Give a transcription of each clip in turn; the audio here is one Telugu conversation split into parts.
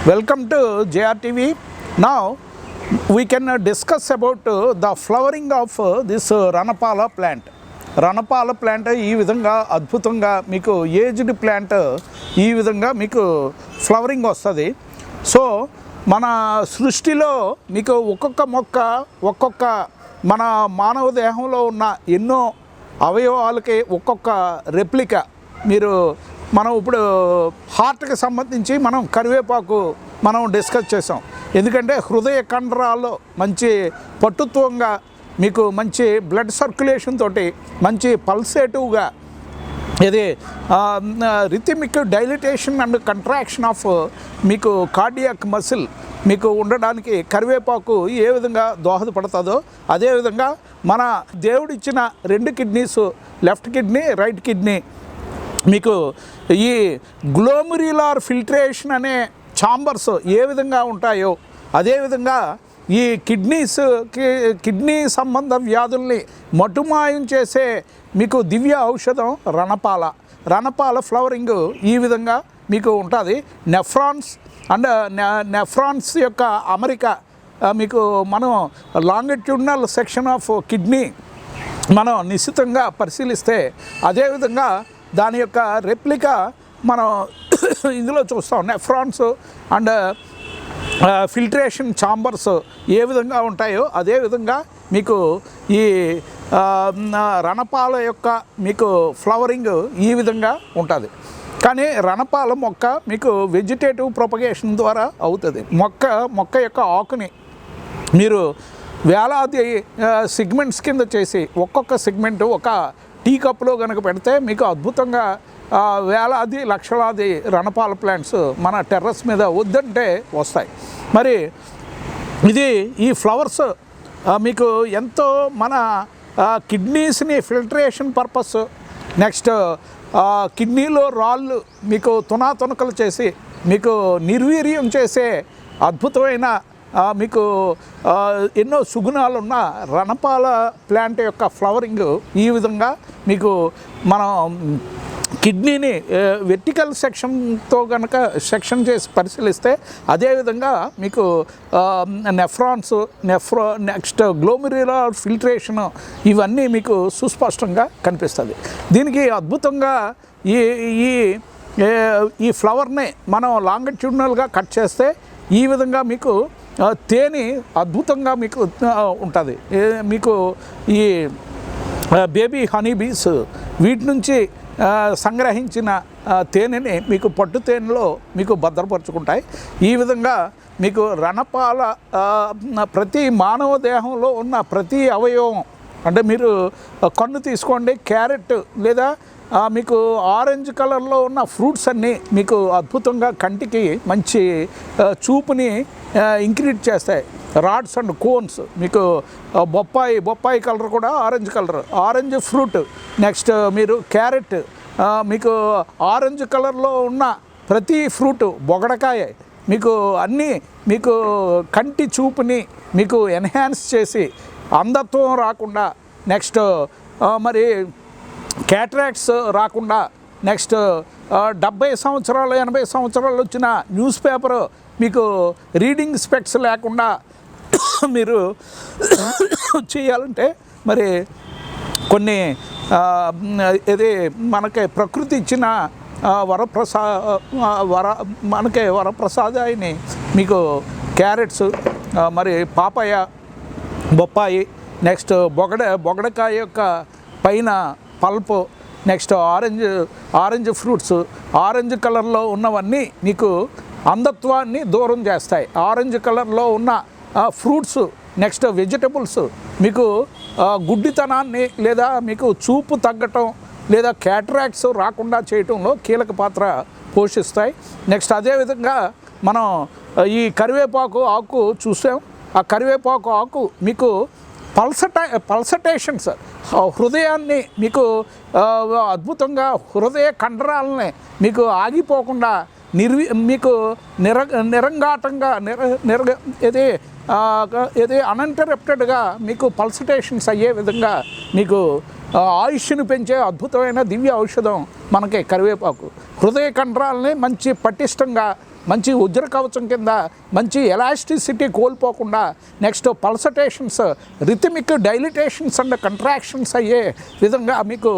Welcome to JRTV. Now we can discuss about the flowering of this Ranapala plant. Ranapala plant ఈ విధంగా అద్భుతంగా మీకు ఏజ్డ్ ప్లాంట్ ఈ విధంగా మీకు ఫ్లవరింగ్ వస్తుంది. సో మన సృష్టిలో మీకు ఒక్కొక్క మొక్క ఒక్కొక్క మన మానవ దేహంలో ఉన్న ఎన్నో అవయవాలకి ఒక్కొక్క రెప్లికా. మనం ఇప్పుడు హార్ట్కి సంబంధించి మనం కరివేపాకు మనం డిస్కస్ చేసాం. ఎందుకంటే హృదయ కండరాల్లో మంచి పటుత్వంగా మీకు మంచి బ్లడ్ సర్క్యులేషన్ తోటి మంచి పల్సేటివ్గా ఇది rhythmic dilatation and contraction of మీకు కార్డియాక్ మసిల్ మీకు ఉండడానికి కరివేపాకు ఏ విధంగా దోహదపడుతుందో అదేవిధంగా మన దేవుడిచ్చిన 2 kidneys, left kidney, right kidney మీకు ఈ గ్లోమెరులార్ ఫిల్ట్రేషన్ అనే ఛాంబర్స్ ఏ విధంగా ఉంటాయో అదేవిధంగా ఈ కిడ్నీ సంబంధ వ్యాధుల్ని మటుమాయం చేసే మీకు దివ్య ఔషధం రణపాల ఫ్లవరింగ్ ఈ విధంగా మీకు ఉంటుంది. నెఫ్రాన్స్ యొక్క అమరిక మీకు మనం లాంగిట్యూడినల్ సెక్షన్ ఆఫ్ కిడ్నీ మనం నిశ్చితంగా పరిశీలిస్తే అదేవిధంగా దాని యొక్క రెప్లికా మనం ఇందులో చూస్తాం. నెఫ్రాన్స్ అండ్ ఫిల్ట్రేషన్ ఛాంబర్స్ ఏ విధంగా ఉంటాయో అదేవిధంగా మీకు ఈ రణపాల యొక్క మీకు ఫ్లవరింగ్ ఈ విధంగా ఉంటుంది. కానీ రణపాల మొక్క మీకు వెజిటేటివ్ ప్రొపగేషన్ ద్వారా అవుతుంది. మొక్క యొక్క ఆకుని మీరు వేలాది సెగ్మెంట్స్ కింద చేసి ఒక్కొక్క సెగ్మెంట్ ఒక టీ కప్లో కనుక పెడితే మీకు అద్భుతంగా వేలాది లక్షలాది రణపాల ప్లాంట్స్ మన టెర్రస్ మీద వద్దంటే వస్తాయి. మరి ఈ ఫ్లవర్స్ మీకు ఎంతో మన కిడ్నీస్ని ఫిల్టరేషన్ పర్పస్, నెక్స్ట్ కిడ్నీలో రాళ్ళు మీకు తునాతునకలు చేసి మీకు నిర్వీర్యం చేసే అద్భుతమైన మీకు ఎన్నో సుగుణాలు ఉన్న రణపాల ప్లాంట్ యొక్క ఫ్లవరింగ్ ఈ విధంగా మీకు మనం కిడ్నీని వెర్టికల్ సెక్షన్తో కనుక సెక్షన్ చేసి పరిశీలిస్తే అదేవిధంగా మీకు నెక్స్ట్ గ్లోమెరులార్ ఫిల్ట్రేషన్ ఇవన్నీ మీకు సుస్పష్టంగా కనిపిస్తుంది. దీనికి అద్భుతంగా ఈ ఫ్లవర్ని మనం లాంగిట్యూడినల్గా కట్ చేస్తే ఈ విధంగా మీకు తేనె అద్భుతంగా మీకు ఉంటుంది. మీకు ఈ బేబీ హనీ బీస్ వీటి నుంచి సంగ్రహించిన తేనెని మీకు పట్టు తేనెలో మీకు భద్రపరుచుకుంటాయి. ఈ విధంగా మీకు రణపాల ప్రతి మానవ దేహంలో ఉన్న ప్రతి అవయవం అంటే మీరు కన్ను తీసుకోండి, క్యారెట్ లేదా మీకు ఆరెంజ్ కలర్లో ఉన్న ఫ్రూట్స్ అన్నీ మీకు అద్భుతంగా కంటికి మంచి చూపుని ఇంక్రీజ్ చేస్తాయి. రాడ్స్ అండ్ కోన్స్ మీకు బొప్పాయి కలర్ కూడా ఆరెంజ్ ఫ్రూట్, నెక్స్ట్ మీరు క్యారెట్ మీకు ఆరెంజ్ కలర్లో ఉన్న ప్రతి ఫ్రూట్, బొగడకాయ మీకు అన్నీ మీకు కంటి చూపుని మీకు ఎన్హాన్స్ చేసి అంధత్వం రాకుండా, నెక్స్ట్ మరి క్యాటరాక్ట్స్ రాకుండా, నెక్స్ట్ 70 సంవత్సరాలు 80 సంవత్సరాలు వచ్చిన న్యూస్ పేపర్ మీకు రీడింగ్ స్పెక్ట్స్ లేకుండా మీరు చేయాలంటే మరి కొన్ని ఇది మనకి ప్రకృతి ఇచ్చిన వరప్రసాదాన్ని మీకు క్యారెట్స్, మరి పాపాయ, బొప్పాయి, నెక్స్ట్ బొగడకాయ యొక్క పైన pulp, next orange fruits, orange కలర్లో ఉన్నవన్నీ మీకు అంధత్వాన్ని దూరం చేస్తాయి. ఆరెంజ్ కలర్లో ఉన్న ఫ్రూట్స్, నెక్స్ట్ వెజిటబుల్స్ మీకు గుడ్డితనాన్ని లేదా మీకు చూపు తగ్గటం లేదా క్యాటరాక్ట్స్ రాకుండా చేయటంలో కీలక పాత్ర పోషిస్తాయి. నెక్స్ట్ అదేవిధంగా మనం ఈ కరివేపాకు ఆకు చూసాం. ఆ కరివేపాకు ఆకు మీకు పల్సటేషన్స్ హృదయాన్ని మీకు అద్భుతంగా హృదయ కండరాలని మీకు ఆగిపోకుండా మీకు నిరంఘాటంగా అన్ఇంటరప్టెడ్గా మీకు పల్సటేషన్స్ అయ్యే విధంగా మీకు ఆయుష్ను పెంచే అద్భుతమైన దివ్య ఔషధం మనకి కరివేపాకు. హృదయ కండరాలని మంచి పటిష్టంగా మంచి ఉజ్ర కవచం కింద మంచి ఎలాస్టిసిటీ కోల్పోకుండా నెక్స్ట్ పల్సటేషన్స్ రిథమిక్ డైలిటేషన్స్ అండ్ కంట్రాక్షన్స్ అయ్యే విధంగా మీకు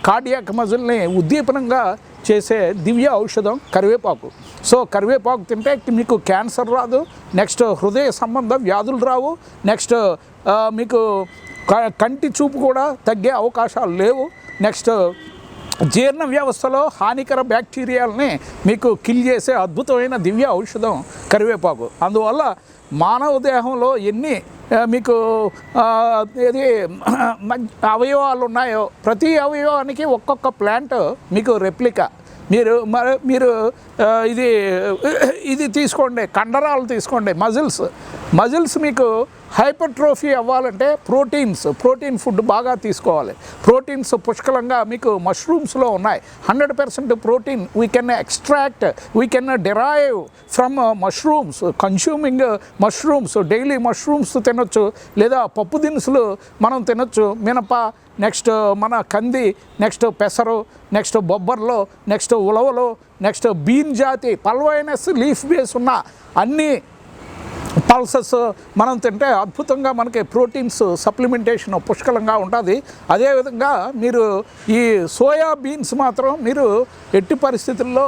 కార్డియాక్ మజిల్ని ఉద్దీపనంగా చేసే దివ్య ఔషధం కరివేపాకు. సో కరివేపాకు తింటే మీకు క్యాన్సర్ రాదు, నెక్స్ట్ హృదయ సంబంధ వ్యాధులు రావు, నెక్స్ట్ మీకు కంటి చూపు కూడా తగ్గే అవకాశాలు లేవు, నెక్స్ట్ జీర్ణ వ్యవస్థలో హానికర బ్యాక్టీరియాలని మీకు కిల్ చేసే అద్భుతమైన దివ్య ఔషధం కరివేపాకు. అందువల్ల మానవ దేహంలో ఎన్ని మీకు ఇది అవయవాలు ఉన్నాయో ప్రతి అవయవానికి ఒక్కొక్క ప్లాంట్ మీకు రెప్లికా. మీరు ఇది తీసుకోండి, కండరాలు తీసుకోండి, మజిల్స్ మీకు హైపర్ట్రోఫీ అవ్వాలంటే ప్రోటీన్ ఫుడ్ బాగా తీసుకోవాలి. ప్రోటీన్స్ పుష్కలంగా మీకు మష్రూమ్స్లో ఉన్నాయి. 100% protein we can derive from mushrooms. Consuming mushrooms, daily mushrooms తినొచ్చు, లేదా పప్పు దినుసులు మనం తినొచ్చు. మినప, నెక్స్ట్ మన కంది, నెక్స్ట్ పెసరు, నెక్స్ట్ బొబ్బర్లో, నెక్స్ట్ ఉలవలో, నెక్స్ట్ బీన్ జాతి పల్వైనస్ లీఫ్ బేస్ ఉన్న అన్ని పల్సెస్ మనం తింటే అద్భుతంగా మనకి ప్రోటీన్స్ సప్లిమెంటేషన్ పుష్కలంగా ఉంటుంది. అదేవిధంగా మీరు ఈ సోయా బీన్స్ మాత్రం మీరు ఎట్టి పరిస్థితుల్లో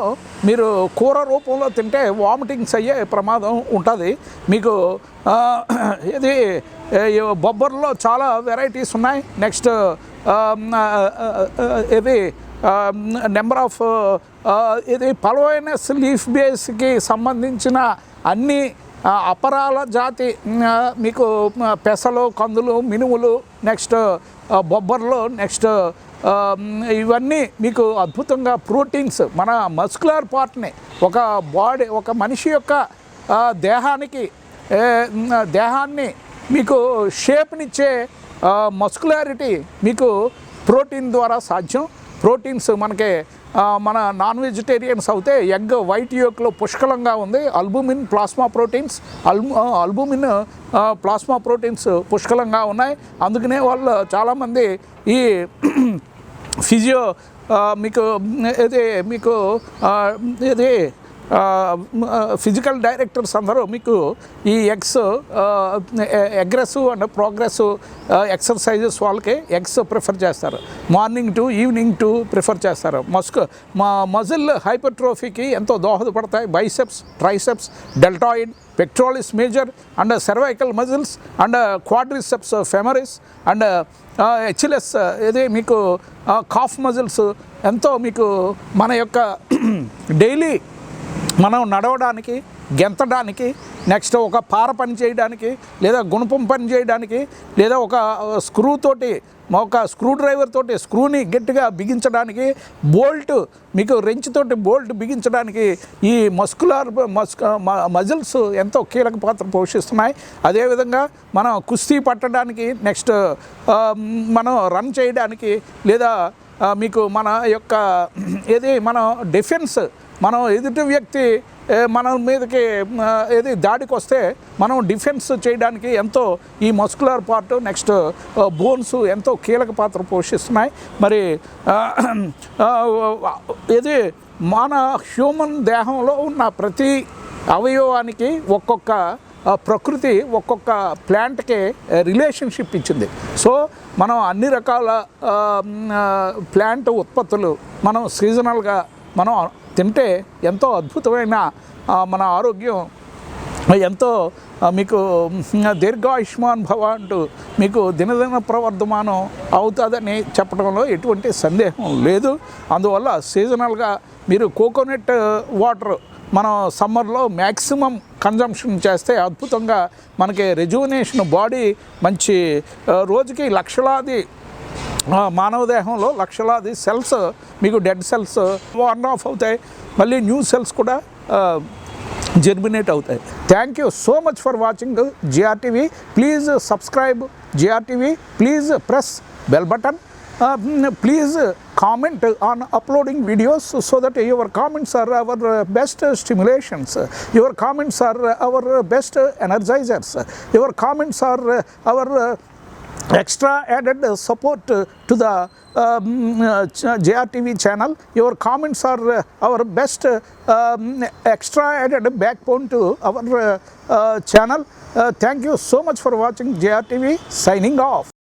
మీరు కూర రూపంలో తింటే వామిటింగ్స్ అయ్యే ప్రమాదం ఉంటుంది. మీకు ఇది బొబ్బర్లో చాలా వెరైటీస్ ఉన్నాయి. నెక్స్ట్ ఇది నెంబర్ ఆఫ్ ఇది పల్వైనస్ లీఫ్ బేస్కి సంబంధించిన అన్ని అపరాల జాతి మీకు పెసలు, కందులు, మినుములు, నెక్స్ట్ బొబ్బర్లు, నెక్స్ట్ ఇవన్నీ మీకు అద్భుతంగా ప్రోటీన్స్ మన మస్కులర్ పార్ట్ని ఒక మనిషి యొక్క దేహాన్ని మీకు షేప్నిచ్చే మస్కులారిటీ మీకు ప్రోటీన్ ద్వారా సాధ్యం. ప్రోటీన్స్ మనకి మన నాన్ వెజిటేరియన్స్ అయితే ఎగ్ వైట్ యోక్లో పుష్కలంగా ఉంది. అల్బుమిన్ ప్లాస్మా ప్రోటీన్స్ పుష్కలంగా ఉన్నాయి. అందుకనే వాళ్ళు చాలామంది ఈ ఫిజికల్ డైరెక్టర్స్ అందరూ మీకు ఈ అగ్రెసివ్ అండ్ ప్రోగ్రెసివ్ ఎక్సర్సైజెస్ వాళ్ళకి ఎగ్స్ ప్రిఫర్ చేస్తారు. Morning to evening to prefer చేస్తారు. మజిల్ హైపర్ట్రోఫీకి ఎంతో దోహదపడతాయి. Biceps, triceps, deltoid, pectoralis major and cervical muscles and quadriceps femoris and HLS ఇది మీకు కాఫ్ మజిల్స్ ఎంతో మీకు మన యొక్క డైలీ మనం నడవడానికి, గెంతడానికి, నెక్స్ట్ ఒక పార పని చేయడానికి, లేదా గుణపం పని చేయడానికి, లేదా ఒక స్క్రూ డ్రైవర్ తోటి స్క్రూని గట్టిగా బిగించడానికి, మీకు రెంచ్ తోటి బోల్ట్ బిగించడానికి ఈ మజిల్స్ ఎంతో కీలక పాత్ర పోషిస్తున్నాయి. అదేవిధంగా మనం కుస్తీ పట్టడానికి, నెక్స్ట్ మనం రన్ చేయడానికి, లేదా మీకు మన యొక్క మన డిఫెన్స్, మనం ఎదుటి వ్యక్తి మన మీదకి దాడికి వస్తే మనం డిఫెన్స్ చేయడానికి ఎంతో ఈ మస్కులర్ పార్ట్, నెక్స్ట్ బోన్స్ ఎంతో కీలక పాత్ర పోషిస్తున్నాయి. మరి ఇది మన హ్యూమన్ దేహంలో ఉన్న ప్రతి అవయవానికి ప్రకృతి ఒక్కొక్క ప్లాంట్కి రిలేషన్షిప్ ఇచ్చింది. సో మనం అన్ని రకాల ప్లాంట్ ఉత్పత్తులు మనం సీజనల్గా మనం తింటే ఎంతో అద్భుతమైన మన ఆరోగ్యం ఎంతో మీకు దీర్ఘాయుష్మాన్ భవ అంటూ మీకు దినదిన ప్రవర్ధమానం అవుతుందని చెప్పడంలో ఎటువంటి సందేహం లేదు. అందువల్ల సీజనల్గా మీరు కోకోనట్ వాటర్ మనం సమ్మర్లో మ్యాక్సిమం కన్జంప్షన్ చేస్తే అద్భుతంగా మనకి రెజ్యువనేషన్ బాడీ మంచి రోజుకి లక్షలాది మానవ దేహంలో లక్షలాది సెల్స్ మీకు డెడ్ సెల్స్ వార్న్ ఆఫ్ అవుతాయి, మళ్ళీ న్యూ సెల్స్ కూడా జర్మినేట్ అవుతాయి. Thank you so much for watching JRTV. Please subscribe JRTV. Please press bell button. Please comment on uploading videos so that your comments are our best stimulations. Your comments are our best energizers. Your comments are our extra added support to the JRTV channel. Your comments are our best extra added backbone to our channel. Thank you so much for watching JRTV. Signing off.